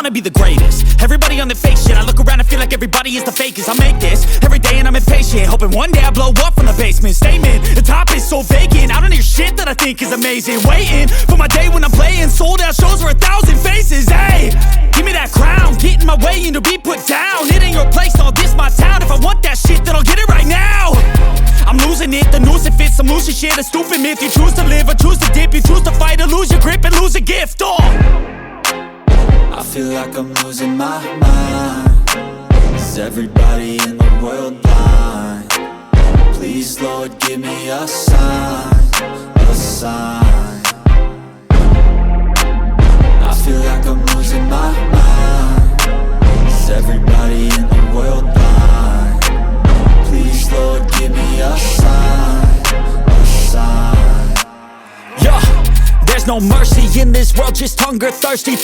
wanna be the greatest. Everybody on the fake shit, I look around and feel like everybody is the fakest. I make this every day and I'm impatient, hoping one day I blow up from the basement. Statement, the top is so vacant, I don't hear shit that I think is amazing. Waiting for my day when I'm playing sold out shows for 1,000 faces. Hey, give me that crown, get in my way and to be put down. It ain't your place, no, this my town. If I want that shit, then I'll get it right now. I'm losing it, the noose it fits, I'm losing shit, a stupid myth. You choose to live or choose to dip, you choose to fight or lose your grip and lose a gift. I feel like I'm losing my mind. Is everybody in the world blind? Please, Lord, give me a sign, a sign. I feel like I'm losing my mind. Is everybody in the world blind? Please, Lord, give me a sign, a sign. Yeah, there's no mercy in this world, just hunger thirsty